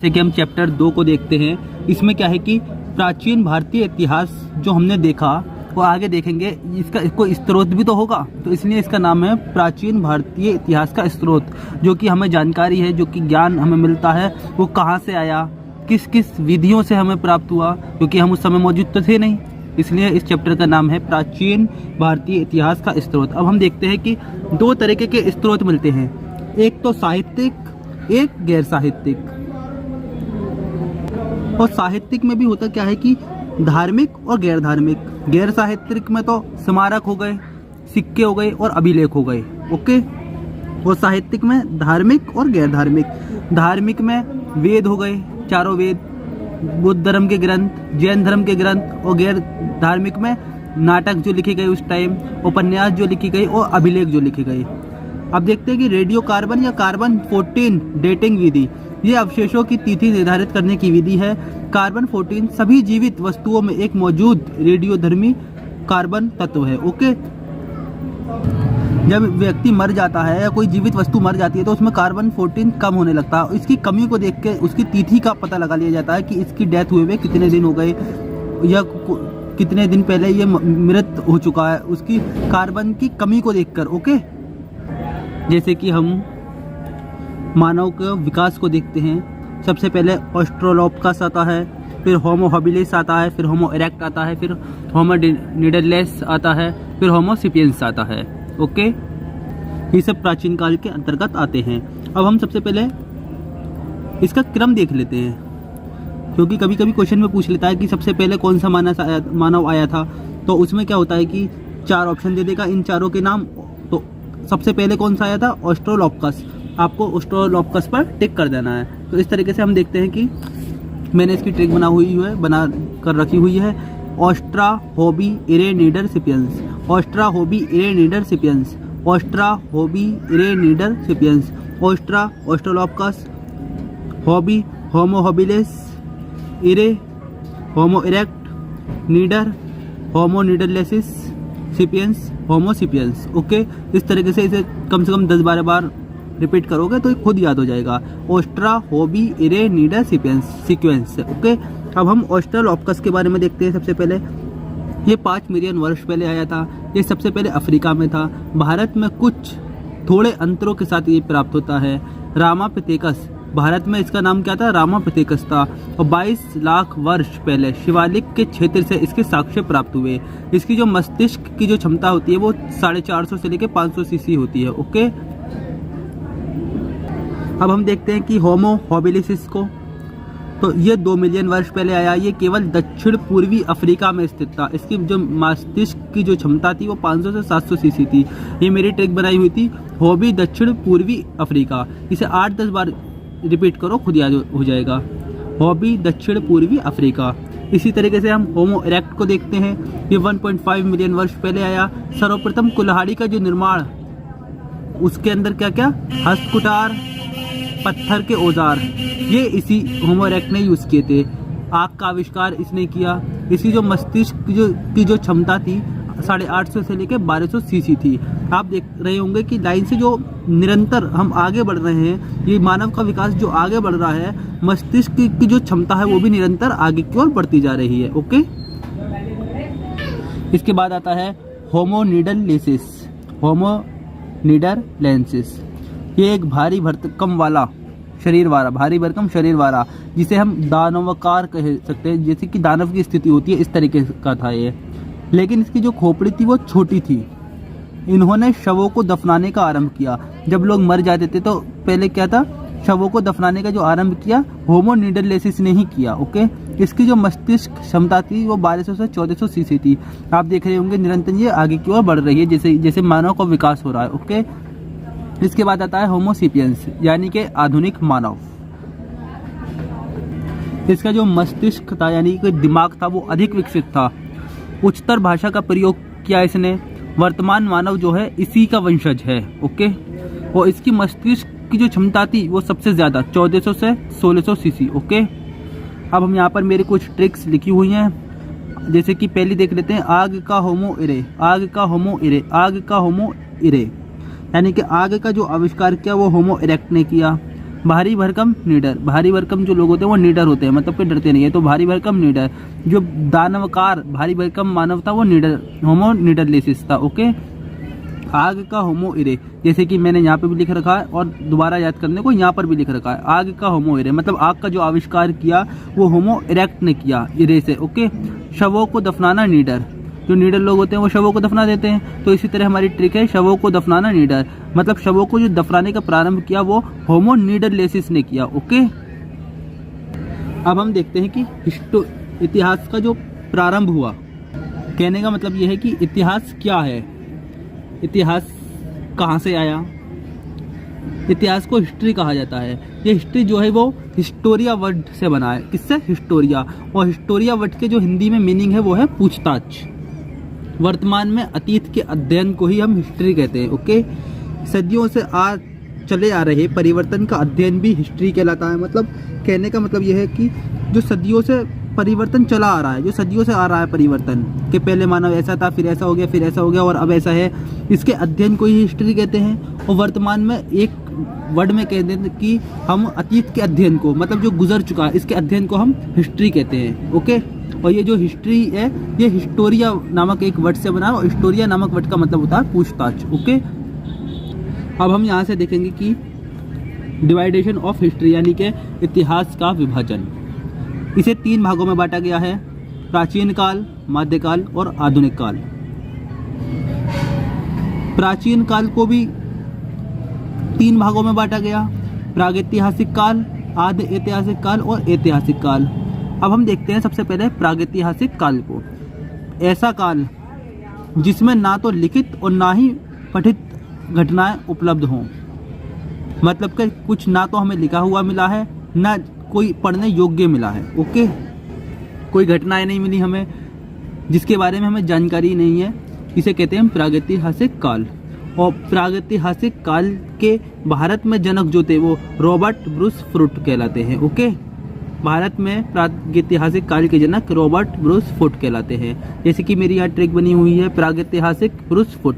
जैसे कि हम चैप्टर 2 को देखते हैं। इसमें क्या है कि प्राचीन भारतीय इतिहास जो हमने देखा वो आगे देखेंगे, इसका कोई स्रोत भी तो होगा, तो इसलिए इसका नाम है प्राचीन भारतीय इतिहास का स्रोत। जो कि हमें जानकारी है, जो कि ज्ञान हमें मिलता है वो कहाँ से आया, किस किस विधियों से हमें प्राप्त हुआ, क्योंकि हम उस समय मौजूद तो थे नहीं। इसलिए इस चैप्टर का नाम है प्राचीन भारतीय इतिहास का स्रोत। अब हम देखते हैं कि दो तरीके के स्रोत मिलते हैं, एक तो साहित्यिक, एक गैर साहित्यिक। और साहित्यिक में भी होता क्या है कि धार्मिक और गैर धार्मिक। गैर साहित्यिक में तो स्मारक हो गए, सिक्के हो गए और अभिलेख हो गए, ओके। और साहित्यिक में धार्मिक और गैर धार्मिक। धार्मिक में वेद हो गए, चारों वेद, बुद्ध धर्म के ग्रंथ, जैन धर्म के ग्रंथ। और गैर धार्मिक में नाटक जो लिखे गए उस टाइम, उपन्यास जो लिखी गई और अभिलेख जो लिखे गए। अब देखते हैं कि रेडियो कार्बन या कार्बन 14 डेटिंग विधि, ये अवशेषों की तिथि निर्धारित करने की विधि है। कार्बन 14 सभी जीवित वस्तुओं में एक मौजूद रेडियोधर्मी कार्बन तत्व है, ओके। जब व्यक्ति मर जाता है या कोई जीवित वस्तु मर जाती है तो उसमें कार्बन 14 कम होने लगता है। इसकी कमी को देख के उसकी तिथि का पता लगा लिया जाता है कि इसकी डेथ हुए कितने दिन हो गए या कितने दिन पहले ये मृत हो चुका है, उसकी कार्बन की कमी को देखकर, ओके। जैसे कि हम मानव के विकास को देखते हैं, सबसे पहले ऑस्ट्रोलोपकस आता है, फिर होमो हबिलिस आता है, फिर होमो इरेक्ट आता है, फिर होमो निडरलेस आता है, फिर होमो सेपियंस आता है, ओके। ये सब प्राचीन काल के अंतर्गत आते हैं। अब हम सबसे पहले इसका क्रम देख लेते हैं, क्योंकि कभी कभी क्वेश्चन में पूछ लेता है कि सबसे पहले कौन सा मानव आया था। तो उसमें क्या होता है कि 4 ऑप्शन दे देगा, इन चारों के नाम। तो सबसे पहले कौन सा आया था? ऑस्ट्रोलोपकस। आपको ऑस्ट्रोलोपकस पर टिक कर देना है। तो इस तरीके से हम देखते हैं कि मैंने इसकी ट्रिक बना कर रखी हुई है। ऑस्ट्रा होबी इरेनिडर सिपियंस, ऑस्ट्रा होबी इरेनिडर सिपियंस, ऑस्ट्रा होबी इरेनिडर सिपियंस, ऑस्ट्रा ऑस्ट्रोलोपकस, होबी होमो हबिलिस, इरे होमो इरेक्ट, नीडर होमो निडरलेसिस, सिपियंस होमो सिपियंस, ओके। इस तरीके से इसे कम से कम 10-12 बार रिपीट करोगे तो खुद याद हो जाएगा। ऑस्ट्रा होबी इरे नीडर सिपियंस सीक्वेंस, ओके। अब हम ऑस्ट्रोलोपकस के बारे में देखते हैं। सबसे पहले ये 5 मिलियन वर्ष पहले आया था। ये सबसे पहले अफ्रीका में था। भारत में कुछ थोड़े अंतरों के साथ ये प्राप्त होता है। रामापिथेकस, भारत में इसका नाम क्या था? रामापिथेकस था। और 22 लाख वर्ष पहले शिवालिक के क्षेत्र से इसके साक्ष्य प्राप्त हुए। इसकी जो मस्तिष्क की जो क्षमता होती है वो 450 से लेकर 500 सीसी होती है, ओके। अब हम देखते हैं कि होमो हॉबिलिसिस को, तो ये 2 मिलियन वर्ष पहले आया। ये केवल दक्षिण पूर्वी अफ्रीका में स्थित था। इसकी जो मस्तिष्क की जो क्षमता थी वो 500 से 700 सीसी थी। ये मेरी ट्रिक बनाई हुई थी, हॉबी दक्षिण पूर्वी अफ्रीका। इसे 8-10 बार रिपीट करो, खुद याद हो जाएगा। हॉबी दक्षिण पूर्वी अफ्रीका। इसी तरीके से हम होमो इरेक्ट को देखते हैं। ये 1.5 मिलियन वर्ष पहले आया। सर्वप्रथम कुल्हाड़ी का जो निर्माण, उसके अंदर क्या क्या? हस्तकुटार, पत्थर के औजार, ये इसी होमो इरेक्ट ने यूज़ किए थे। आग का आविष्कार इसने किया। इसकी जो मस्तिष्क की जो क्षमता थी 850 से लेकर 1200 सीसी थी। आप देख रहे होंगे कि लाइन से जो निरंतर हम आगे बढ़ रहे हैं, ये मानव का विकास जो आगे बढ़ रहा है, मस्तिष्क की जो क्षमता है वो भी निरंतर आगे की ओर बढ़ती जा रही है, ओके। इसके बाद आता है होमो निडरलेसिस, होमो निडरलेंसिस। ये एक भारी भरकम शरीर वाला, जिसे हम दानवाकार कह सकते हैं, जैसे कि दानव की स्थिति होती है, इस तरीके का था ये। लेकिन इसकी जो खोपड़ी थी वो छोटी थी। इन्होंने शवों को दफनाने का आरंभ किया। जब लोग मर जाते थे तो पहले क्या था? शवों को दफनाने का जो आरंभ किया होमो निडरलेसिस ने ही किया, ओके। इसकी जो मस्तिष्क क्षमता थी वो 1200 से 1400 सीसी थी। आप देख रहे होंगे निरंतर ये आगे की ओर बढ़ रही है, जैसे जैसे मानव का विकास हो रहा है, ओके। इसके बाद आता है होमो सेपियंस, यानी कि आधुनिक मानव। इसका जो मस्तिष्क था यानी कि दिमाग था वो अधिक विकसित था। उच्चतर भाषा का प्रयोग किया इसने। वर्तमान मानव जो है इसी का वंशज है, ओके। और इसकी मस्तिष्क की जो क्षमता थी वो सबसे ज़्यादा 1400 से 1600 सीसी, ओके। अब हम यहाँ पर मेरी कुछ ट्रिक्स लिखी हुई हैं, जैसे कि पहली देख लेते हैं। आग का होमो इरे, आग का होमो इरे, आग का होमो इरे, यानी कि आग का जो आविष्कार किया वो होमो इरेक्ट ने किया। भारी भरकम निडर, भारी भरकम जो लोग होते हैं वो निडर होते हैं, मतलब कि डरते नहीं है, तो भारी भरकम निडर। जो दानवकार भारी भरकम मानव था वो निडर, होमो निडरलेसिस था। ओके, आग का होमो इरे, जैसे कि मैंने यहाँ पे भी लिख रखा है और दोबारा याद करने को यहाँ पर भी लिख रखा है, आग का होमो इरे, मतलब आग का जो आविष्कार किया वो होमो इरेक्ट ने किया, इरे से। ओके, शवों को दफनाना निडर, जो निडर लोग होते हैं वो शवों को दफना देते हैं, तो इसी तरह हमारी ट्रिक है शवों को दफनाना निडर, मतलब शवों को जो दफनाने का प्रारंभ किया वो होमो निडरलेसिस ने किया। ओके, अब हम देखते हैं कि इतिहास का जो प्रारंभ हुआ, कहने का मतलब ये है कि इतिहास क्या है, इतिहास कहाँ से आया। इतिहास को हिस्ट्री कहा जाता है। ये हिस्ट्री जो है वो हिस्टोरिया वर्ड से बना है, किससे, हिस्टोरिया, और हिस्टोरिया वर्ड के जो हिंदी में मीनिंग है वो है पूछताछ। वर्तमान में अतीत के अध्ययन को ही हम हिस्ट्री कहते हैं। ओके, सदियों से चले आ रहे परिवर्तन का अध्ययन भी हिस्ट्री कहलाता है। मतलब कहने का मतलब यह है कि जो सदियों से परिवर्तन चला आ रहा है, जो सदियों से आ रहा है परिवर्तन, कि पहले मानव ऐसा था, फिर ऐसा हो गया, फिर ऐसा हो गया और अब ऐसा है, इसके अध्ययन को ही हिस्ट्री कहते हैं। और वर्तमान में एक वर्ड में कहते हैं कि हम अतीत के अध्ययन को, मतलब जो गुजर चुका है, इसके अध्ययन को हम हिस्ट्री कहते हैं। ओके, और ये जो हिस्ट्री है ये हिस्टोरिया नामक एक वर्ड से बना है, और हिस्टोरिया नामक वर्ड का मतलब होता है पूछताछ। ओके, अब हम यहाँ से देखेंगे कि डिवाइडेशन ऑफ हिस्ट्री, यानी कि इतिहास का विभाजन, इसे 3 भागों में बांटा गया है, प्राचीन काल, मध्यकाल और आधुनिक काल। प्राचीन काल को भी 3 भागों में बांटा गया, प्रागैतिहासिक काल, आधि ऐतिहासिक काल और ऐतिहासिक काल। अब हम देखते हैं सबसे पहले प्रागैतिहासिक काल को। ऐसा काल जिसमें ना तो लिखित और ना ही पठित घटनाएं उपलब्ध हों, मतलब कि कुछ ना तो हमें लिखा हुआ मिला है, ना कोई पढ़ने योग्य मिला है। ओके, कोई घटनाएं नहीं मिली हमें जिसके बारे में हमें जानकारी नहीं है, इसे कहते हैं प्रागैतिहासिक काल। और प्रागैतिहासिक काल के भारत में जनक जो थे वो रॉबर्ट ब्रूस फुट कहलाते हैं। ओके, भारत में प्रागैतिहासिक काल के जनक रॉबर्ट ब्रूस फुट कहलाते हैं। जैसे कि मेरी यहाँ ट्रिक बनी हुई है, प्रागैतिहासिक ब्रूस फुट,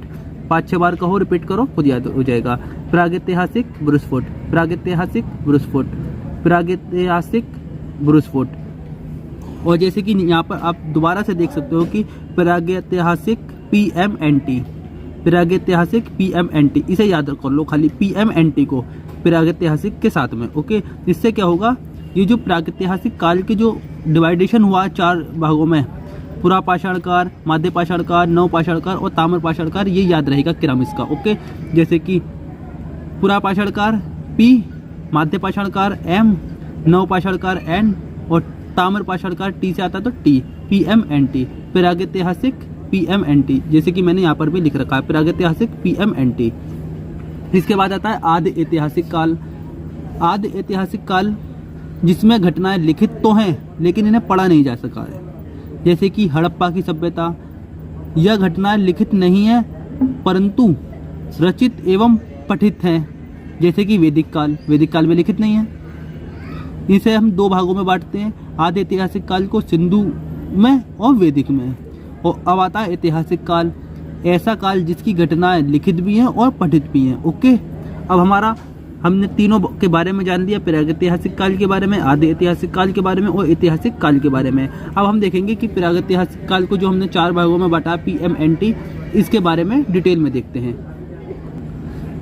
5-6 बार कहो, रिपीट करो, खुद याद हो जाएगा। प्रागैतिहासिक ब्रूस फुट, प्रागैतिहासिक ब्रूस फुट, प्रागैतिहासिक ब्रूस फुट। और जैसे कि यहाँ पर आप दोबारा से देख सकते हो कि प्रागैतिहासिक PMNT, प्रागैतिहासिक PMNT, इसे याद कर लो खाली, PMNT को प्रागैतिहासिक के साथ में। ओके, इससे क्या होगा, ये जो प्रागैतिहासिक काल के जो डिवाइडेशन हुआ 4 भागों में, पुरापाषाण काल, मध्य पाषाण काल, नवपाषाण काल और ताम्र पाषाण काल, ये याद रहेगा क्रम इसका। ओके, जैसे कि पुरापाषाण काल P, मध्य पाषाण काल M, नवपाषाण काल N और ताम्र पाषाण काल T से आता है तो T, PMNT, प्रागैतिहासिक PMNT, जैसे कि मैंने यहाँ पर भी लिख रखा है, प्रागैतिहासिक PMNT। इसके बाद आता है आदि ऐतिहासिक काल। आदि ऐतिहासिक काल जिसमें घटनाएं लिखित तो हैं लेकिन इन्हें पढ़ा नहीं जा सका है, जैसे कि हड़प्पा की सभ्यता। यह घटनाएं लिखित नहीं है परंतु रचित एवं पठित हैं, जैसे कि वैदिक काल। वैदिक काल में लिखित नहीं है। इसे हम 2 भागों में बांटते हैं, आदि ऐतिहासिक काल को सिंधु में और वैदिक में। और अब आता है ऐतिहासिक काल, ऐसा काल जिसकी घटनाएं लिखित भी हैं और पठित भी हैं। ओके, अब हमने तीनों के बारे में जान लिया, प्रागैतिहासिक काल के बारे में, आदि ऐतिहासिक काल के बारे में और ऐतिहासिक काल के बारे में। अब हम देखेंगे कि प्रागैतिहासिक काल को जो हमने 4 भागों में बांटा PMNT, इसके बारे में डिटेल में देखते हैं।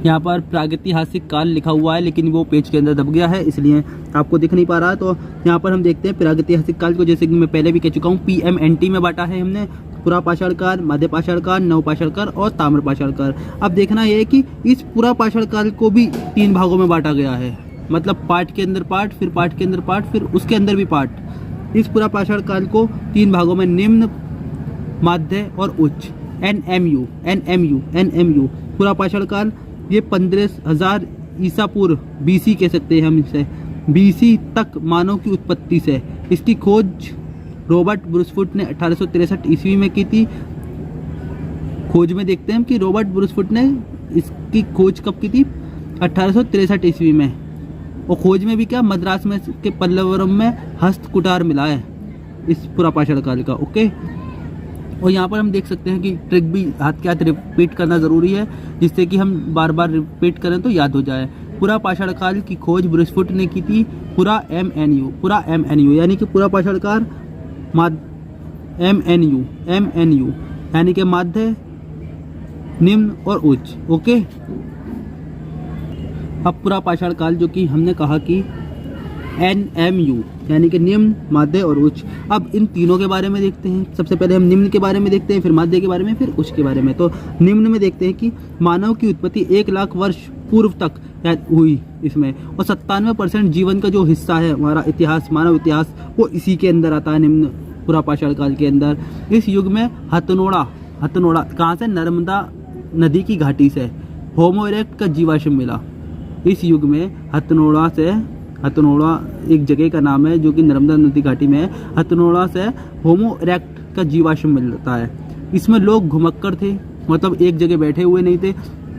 यहाँ पर प्रागैतिहासिक काल लिखा हुआ है लेकिन वो पेज के अंदर दब गया है, इसलिए आपको दिख नहीं पा रहा। तो यहाँ पर हम देखते हैं प्रागैतिहासिक काल को, जैसे कि मैं पहले भी कह चुका हूँ, PMNT में बांटा है हमने, पुरापाषाण काल, मध्यपाषाण काल, नवपाषाण काल और ताम्रपाषाण काल। अब देखना यह है कि इस पुरापाषाण काल को भी 3 भागों में बांटा गया है, मतलब पार्ट के अंदर पार्ट, फिर पार्ट के अंदर पार्ट, फिर उसके अंदर भी पार्ट। इस पुरापाषाण काल को 3 भागों में, निम्न, मध्य और उच्च, NMU। पुरापाषाण काल ये 15,000 ईसा पूर्व BC कह सकते हैं हम इसे, BC तक मानव की उत्पत्ति से। इसकी खोज रॉबर्ट ब्रूस फुट ने 1863 ईस्वी में की थी। खोज में देखते हैं कि रॉबर्ट ब्रूस फुट ने इसकी खोज कब की थी, 1863 ईस्वी में। और खोज में भी क्या, मद्रास में के पल्लवरम में हस्तकुटार मिला है इस पुरापाषाण काल का। ओके, और यहाँ पर हम देख सकते हैं कि ट्रिक भी हाथ के हाथ रिपीट करना ज़रूरी है, जिससे कि हम बार बार रिपीट करें तो याद हो जाए। पूरा पाषाण काल की खोज ब्रिसफुट ने की थी। पूरा MNU यानी कि पूरा पाषाण काल MNU यानी कि माध्य, निम्न और उच्च। ओके, अब पूरा पाषाण काल जो कि हमने कहा कि NMU यानी कि निम्न, माध्य और उच्च। अब इन तीनों के बारे में देखते हैं। सबसे पहले हम निम्न के बारे में देखते हैं, फिर माध्य के बारे में, फिर उच्च के बारे में। तो निम्न में देखते हैं कि मानव की उत्पत्ति 1 लाख वर्ष पूर्व तक हुई इसमें, और 97% जीवन का जो हिस्सा है हमारा इतिहास, मानव इतिहास, वो इसी के अंदर आता है, निम्न पूरा पाषाण काल के अंदर। इस युग में हथनोड़ा कहाँ से? नर्मदा नदी की घाटी से होमो इरेक्ट का जीवाश्म मिला। इस युग में हथनोड़ा एक जगह का नाम है जो कि नर्मदा नदी घाटी में है। हथनोड़ा से होमो इरेक्ट का जीवाश्म मिलता है। इसमें लोग घुमक्कड़ थे, मतलब एक जगह बैठे हुए नहीं थे,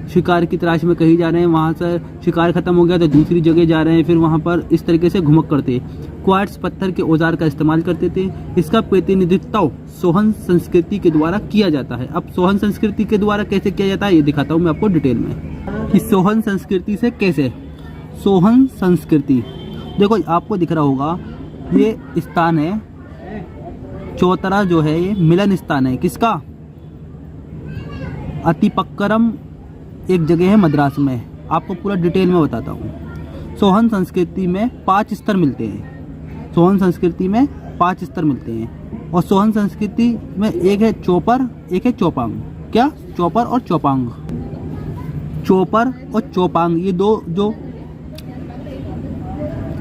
शिकार की तलाश में कहीं जा रहे हैं, वहाँ से शिकार खत्म हो गया तो दूसरी जगह जा रहे हैं, फिर वहाँ पर इस तरीके से घुमक्कड़ थे। क्वार्ट्ज पत्थर के औजार का इस्तेमाल करते थे। इसका प्रतिनिधित्व सोहन संस्कृति के द्वारा किया जाता है। अब सोहन संस्कृति के द्वारा कैसे किया जाता है ये दिखाता हूँ मैं आपको डिटेल में कि सोहन संस्कृति से कैसे। सोहन संस्कृति देखो आपको दिख रहा होगा, ये स्थान है चौतरा, जो है ये मिलन स्थान है किसका? अतिपक्करम एक जगह है मद्रास में। आपको पूरा डिटेल में बताता हूँ। सोहन संस्कृति में 5 स्तर मिलते हैं। सोहन संस्कृति में 5 स्तर मिलते हैं, और सोहन संस्कृति में एक है चौपर, एक है चौपांग। क्या? चौपर और चौपांग। चौपर और चौपांग ये दो जो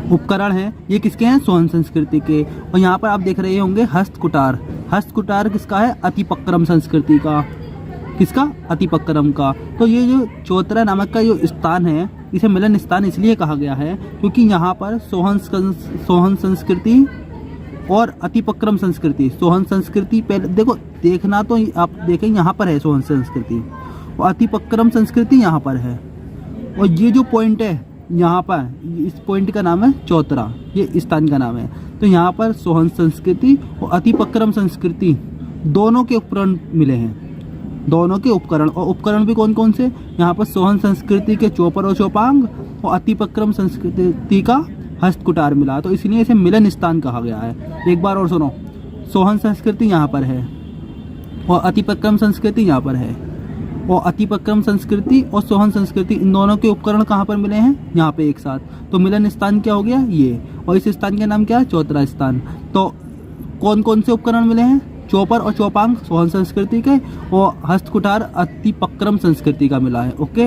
उपकरण हैं ये किसके हैं? सोहन संस्कृति के। और यहाँ पर आप देख रहे होंगे हस्तकुटार। हस्तकुटार किसका है? अतिपक्करम संस्कृति का। किसका? अतिपक्करम का। तो ये जो चौतरा नामक का जो स्थान है, इसे मिलन स्थान इसलिए कहा गया है क्योंकि यहाँ पर सोहन संस्कृति और अतिपक्करम संस्कृति, सोहन संस्कृति पहले देखो, देखना तो आप देखें यहाँ पर है सोहन संस्कृति, और अतिपक्करम संस्कृति यहाँ पर है। और ये जो पॉइंट है यहाँ पर, इस पॉइंट का नाम है चौतरा, ये स्थान का नाम है। तो यहाँ पर सोहन संस्कृति और अतिपक्करम संस्कृति दोनों के उपकरण मिले हैं, दोनों के उपकरण। और उपकरण भी कौन कौन से? यहाँ पर सोहन संस्कृति के चौपर और चौपांग, और अतिपक्करम संस्कृति का हस्तकुटार मिला, तो इसलिए इसे मिलन स्थान कहा गया है। एक बार और सुनो, सोहन संस्कृति यहाँ पर है और अतिपक्करम संस्कृति यहाँ पर है, और अतिपक्करम संस्कृति और सोहन संस्कृति इन दोनों के उपकरण कहाँ पर मिले हैं? यहाँ पे एक साथ। तो मिलन स्थान क्या हो गया? ये। और इस स्थान का नाम क्या है? चौतरा स्थान। तो कौन कौन से उपकरण मिले हैं? चौपर और चौपांग सोहन संस्कृति के, और हस्तकुटार अतिपक्करम संस्कृति का मिला है। ओके,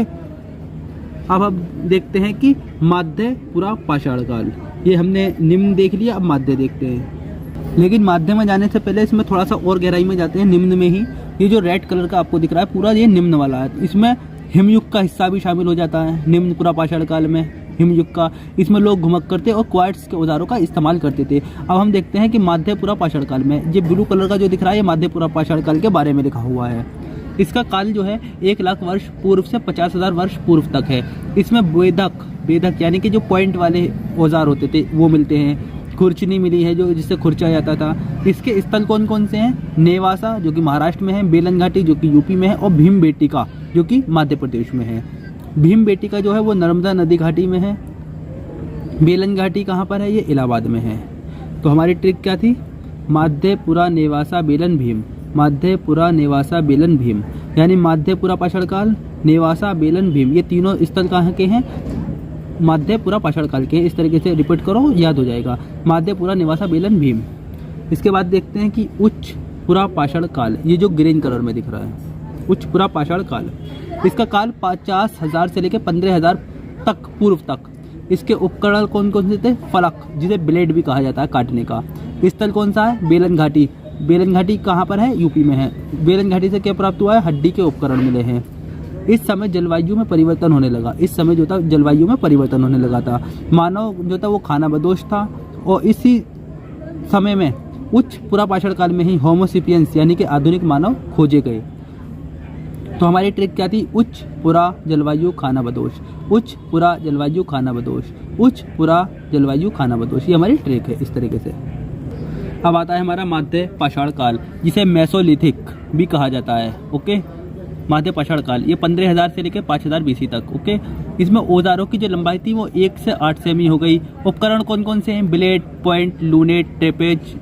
अब हम देखते हैं कि माध्य पूरा पाषाण काल। ये हमने निम्न देख लिया, अब माध्य देखते हैं। लेकिन माध्य में जाने से पहले इसमें थोड़ा सा और गहराई में जाते हैं। निम्न में ही ये जो रेड कलर का आपको दिख रहा है पूरा, ये निम्न वाला है। इसमें हिमयुग का हिस्सा भी शामिल हो जाता है। निम्न पूरा पाषाण काल में हिमयुग का, इसमें लोग घुमक करते और क्वार्ट्ज के औजारों का इस्तेमाल करते थे। अब हम देखते हैं कि माध्य पूरा पाषाण काल में, ये ब्लू कलर का जो दिख रहा है ये माध्य पूरा पाषाण काल के बारे में लिखा हुआ है। इसका काल जो है 1 लाख वर्ष पूर्व से 50,000 वर्ष पूर्व तक है। इसमें वेदक यानी कि जो पॉइंट वाले औजार होते थे वो मिलते हैं। खुरचनी मिली है जो जिससे खुरचा जाता था। इसके स्थल कौन कौन से हैं? नेवासा जो कि महाराष्ट्र में है, बेलन घाटी जो कि यूपी में है, और भीमबेटका जो कि मध्य प्रदेश में है। भीमबेटका जो है वो नर्मदा नदी घाटी में है। बेलन घाटी कहाँ पर है? ये इलाहाबाद में है। तो हमारी ट्रिक क्या थी? माध्यपुरा, नेवासा, बेलन, भीम। माध्यपुरा, नेवासा, बेलन, भीम, यानी माध्यपुरा पाषाण काल, नेवासा, बेलन, भीम, ये तीनों स्थल कहाँ के हैं? माध्यपुरा पाषाण काल के। इस तरीके से रिपीट करो, याद हो जाएगा। माध्यपुरा, नेवासा, बेलन, भीम। इसके बाद देखते हैं कि उच्च पुरा पाषाण काल, ये जो ग्रीन कलर में दिख रहा है, उच्च पुरा पाषाण काल। इसका काल 50,000 से लेकर 15,000 तक पूर्व तक। इसके उपकरण कौन कौन से थे? फलक, जिसे ब्लेड भी कहा जाता है काटने का। स्थल कौन सा है? बेलन घाटी। बेलन घाटी कहाँ पर है? यूपी में है। बेलन घाटी से क्या प्राप्त हुआ है? हड्डी के उपकरण मिले हैं। इस समय जलवायु में परिवर्तन होने लगा। इस समय जो था जलवायु में परिवर्तन होने लगा था। मानव जो था वो खानाबदोश था, और इसी समय में उच्च पुरा पाषाण काल में ही होमोसेपियंस यानी कि आधुनिक मानव खोजे गए। तो हमारी ट्रिक क्या थी? उच्च पुरा जलवायु खानाबदोश, उच्च पुरा जलवायु खानाबदोश, उच्च पुरा जलवायु खानाबदोश, ये हमारी ट्रिक है इस तरीके से। अब आता है हमारा माध्य पाषाण काल, जिसे मेसोलिथिक भी कहा जाता है। ओके, माध्य पाषाण काल, ये 15,000 से लेकर 5,000 BC तक। ओके, इसमें औजारों की जो लंबाई थी वो 1 से 8 सेमी हो गई। उपकरण कौन कौन से हैं? ब्लेड, पॉइंट, लूनेट, ट्रेपेज,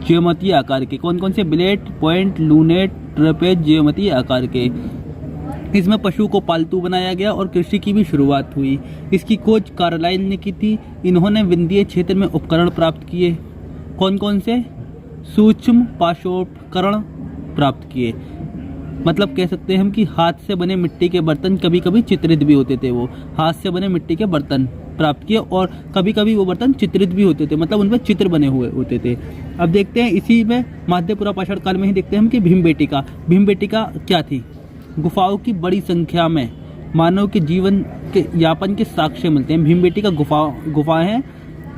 ज्योमेट्रीय आकार के। कौन कौन से? ब्लेड, पॉइंट, लूनेट, ट्रेपेज, ज्योमेट्रीय आकार के। इसमें पशु को पालतू बनाया गया और कृषि की भी शुरुआत हुई। इसकी खोज कार्लाइल ने की थी। इन्होंने विंध्य क्षेत्र में उपकरण प्राप्त किए। कौन कौन से? सूक्ष्म पाशोपकरण प्राप्त किए। मतलब कह सकते हैं हम कि हाथ से बने मिट्टी के बर्तन, कभी कभी चित्रित भी होते थे। वो हाथ से बने मिट्टी के बर्तन प्राप्त किए और कभी कभी वो बर्तन चित्रित भी होते थे, मतलब उनमें चित्र बने हुए होते थे। अब देखते हैं इसी में मध्यपुरा पाषाण काल में ही देखते हैं हम कि भीमबेटिका। भीमबेटिका क्या थी? गुफाओं की बड़ी संख्या में मानव के जीवन के यापन के साक्ष्य मिलते हैं। भीमबेटिका गुफा है।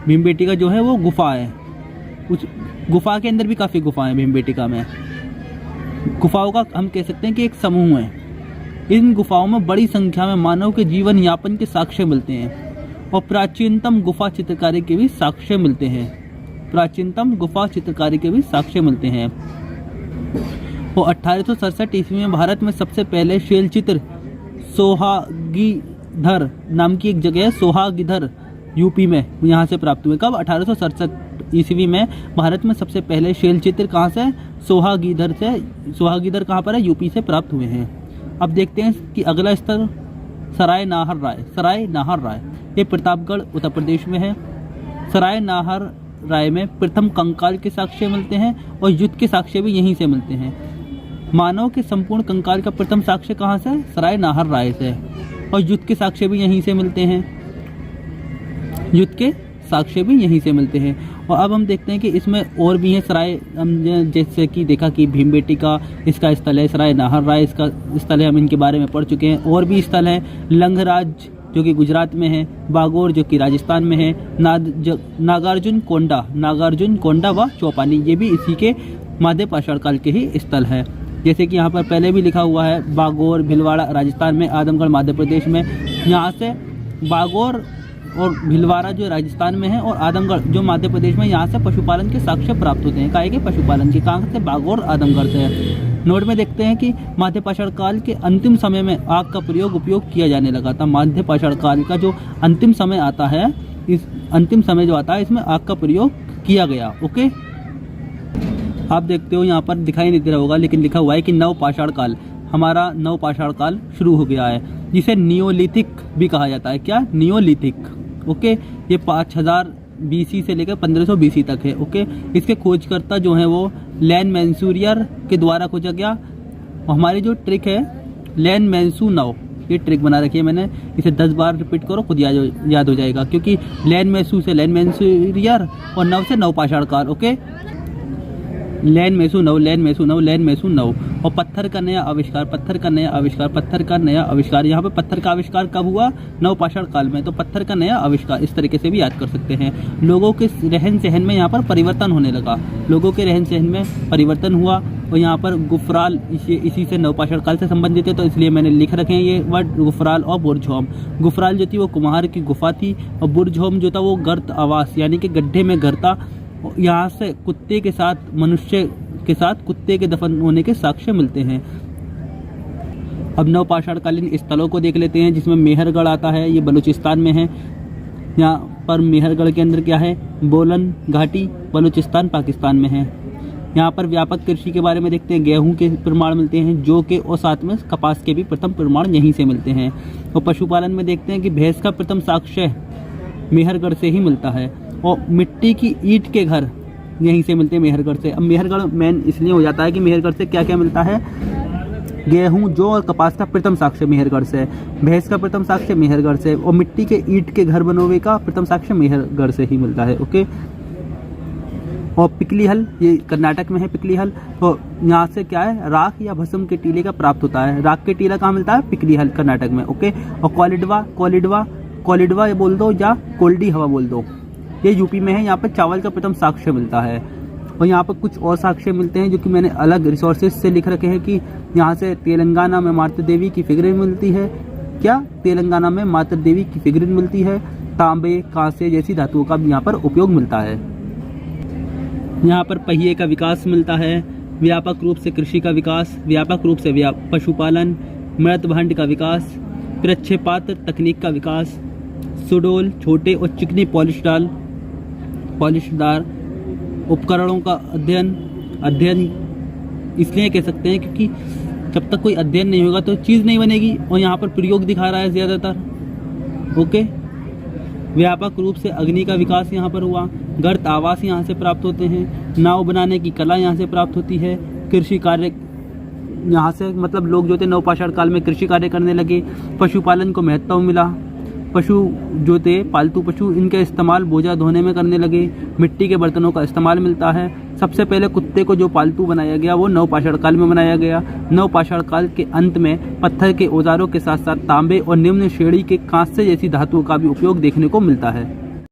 भीमबेटिका जो है वो गुफा है। उस गुफा के अंदर भी काफ़ी गुफाएं भीमबेटिका में। गुफाओं का हम कह सकते हैं कि एक समूह है। इन गुफाओं में बड़ी संख्या में मानव के जीवन यापन के साक्ष्य मिलते हैं और प्राचीनतम गुफा चित्रकारी के भी साक्ष्य मिलते हैं। प्राचीनतम गुफा चित्रकारी के भी साक्ष्य मिलते हैं। वो 1867 ईस्वी में भारत में सबसे पहले शैल चित्र सोहागीधर नाम की एक जगह है, सोहागीधर यूपी में, यहाँ से प्राप्त हुए। कब? 1867 ईस्वी में भारत में सबसे पहले शैल चित्र कहाँ से? सोहागीधर से। सोहागीधर कहाँ पर है? यूपी से प्राप्त हुए हैं। अब देखते हैं कि अगला स्तर सराय नाहर राय। सराय नाहर राय ये प्रतापगढ़ उत्तर प्रदेश में है। सराय नाहर राय में प्रथम कंकाल के साक्ष्य मिलते हैं और युद्ध के साक्ष्य भी यहीं से मिलते हैं। मानव के संपूर्ण कंकाल का प्रथम साक्ष्य कहाँ से? सराय नाहर राय से। और युद्ध के साक्ष्य भी यहीं से मिलते हैं। युद्ध के साक्ष्य भी यहीं से मिलते हैं। और अब हम देखते हैं कि इसमें और भी है सराय, हम जैसे कि देखा कि भीमबेटिका इसका स्थल है, सराय नाहर राय इसका स्थल है, हम इनके बारे में पढ़ चुके हैं। और भी स्थल हैं, लंगराज जो कि गुजरात में है, बागोर जो कि राजस्थान में है, नागार्जुन कोंडा व चौपानी ये भी इसी के माध्य पाषाण काल के ही स्थल है। जैसे कि यहाँ पर पहले भी लिखा हुआ है बागोर भीलवाड़ा राजस्थान में, आदमगढ़ मध्य प्रदेश में। यहाँ से बागोर और भीलवाड़ा जो राजस्थान में है और आदमगढ़ जो मध्य प्रदेश में, यहाँ से पशुपालन के साक्ष्य प्राप्त होते हैं। काहे के? पशुपालन के। कहाँ से? बागोर आदमगढ़ से। नोट में देखते हैं कि मध्य पाषाण काल के अंतिम समय में आग का उपयोग किया जाने लगा था। मध्य पाषाण काल का जो अंतिम समय आता है, इस अंतिम समय जो आता है इसमें आग का प्रयोग किया गया। ओके, आप देखते हो यहाँ पर दिखाई नहीं दे रहा होगा लेकिन लिखा हुआ है कि नव पाषाण काल, हमारा नव पाषाण काल शुरू हो गया है, जिसे नियोलिथिक भी कहा जाता है। क्या? नियोलिथिक। ओके, ये 5000 BC से लेकर 1500 BC तक है। ओके, इसके खोजकर्ता जो हैं वो लैन मैंसूरियर के द्वारा खोजा गया। और हमारी जो ट्रिक है लैन मैंसू नव, ये ट्रिक बना रखी है मैंने, इसे 10 बार रिपीट करो, खुद याद हो जाएगा। क्योंकि लैन मैंसू से लैन मैंसूरियर और नव से नव पाषाण काल। ओके, लैन मैसू नव, लैन मैसू नव, लैन मैसू नव। और पत्थर का नया आविष्कार, पत्थर का नया आविष्कार, पत्थर का नया आविष्कार। यहाँ पे पत्थर का आविष्कार कब हुआ? नव पाषाण काल में। तो पत्थर का नया आविष्कार इस तरीके से भी याद कर सकते हैं। लोगों के रहन सहन में यहाँ पर परिवर्तन होने लगा, लोगों के रहन सहन में परिवर्तन हुआ। और यहाँ पर गुफराल इसी से नव पाषाण काल से संबंधित है, तो इसलिए मैंने लिख रखे हैं ये वर्ड, गुफराल और बुर्जहोम। गुफराल जो थी वो कुम्हार की गुफा थी और बुर्जहोम जो था वो गर्त आवास यानी कि गड्ढे में घर था। यहाँ से कुत्ते के साथ, मनुष्य के साथ कुत्ते के दफन होने के साक्ष्य मिलते हैं। अब नवपाषाणकालीन स्थलों को देख लेते हैं, जिसमें मेहरगढ़ आता है, ये बलूचिस्तान में है। यहाँ पर मेहरगढ़ के अंदर क्या है? बोलन घाटी, बलूचिस्तान पाकिस्तान में है। यहाँ पर व्यापक कृषि के बारे में देखते हैं, गेहूं के प्रमाण मिलते हैं, जौ के और साथ में कपास के भी प्रथम प्रमाण यहीं से मिलते हैं। और पशुपालन में देखते हैं कि भैंस का प्रथम साक्ष्य मेहरगढ़ से ही मिलता है। और मिट्टी की ईंट के घर यहीं से मिलते हैं, मेहरगढ़ से। अब मेहरगढ़ मेन इसलिए हो जाता है कि मेहरगढ़ से क्या क्या मिलता है? गेहूं, जौ और कपास का प्रथम साक्ष्य मेहरगढ़ से, भैंस का प्रथम साक्ष्य मेहरगढ़ से, और मिट्टी के ईंट के घर बनोवे का प्रथम साक्ष्य मेहरगढ़ से ही मिलता है। ओके, और पिकली हल, ये कर्नाटक में है पिकली हल। तो यहाँ से क्या है? राख या भस्म के टीले का प्राप्त होता है। राख के टीला कहाँ मिलता है? पिकली हल, कर्नाटक में। ओके, और कोलिडवा ये बोल दो या कोल्डी हवा बोल दो, ये यूपी में है। यहाँ पर चावल का प्रथम साक्ष्य मिलता है। और यहाँ पर कुछ और साक्ष्य मिलते हैं जो कि मैंने अलग रिसोर्सेज से लिख रखे हैं कि यहाँ से तेलंगाना में मातृ देवी की फिगरें मिलती है। क्या? तेलंगाना में मातृ देवी की फिगरें मिलती है। तांबे, कांसे जैसी धातुओं का भी यहाँ पर उपयोग मिलता है। यहाँ पर पहिए का विकास मिलता है। व्यापक रूप से कृषि का विकास, व्यापक रूप से पशुपालन, मृदभंड का विकास, प्रक्षेपात्र तकनीक का विकास, सुडोल छोटे और चिकनी पॉलिशदार उपकरणों का अध्ययन इसलिए कह सकते हैं क्योंकि जब तक कोई अध्ययन नहीं होगा तो चीज़ नहीं बनेगी, और यहाँ पर प्रयोग दिखा रहा है ज़्यादातर। ओके, व्यापक रूप से अग्नि का विकास यहाँ पर हुआ, गर्त आवास यहाँ से प्राप्त होते हैं, नाव बनाने की कला यहाँ से प्राप्त होती है, कृषि कार्य यहाँ से मतलब लोग जो थे नवपाषाण काल में कृषि कार्य करने लगे, पशुपालन को महत्व मिला, पशु जो थे पालतू पशु इनका इस्तेमाल बोझा धोने में करने लगे, मिट्टी के बर्तनों का इस्तेमाल मिलता है। सबसे पहले कुत्ते को जो पालतू बनाया गया वो नवपाषाण काल में बनाया गया। नवपाषाण काल के अंत में पत्थर के औजारों के साथ साथ तांबे और निम्न श्रेणी के कांस्य जैसी धातुओं का भी उपयोग देखने को मिलता है।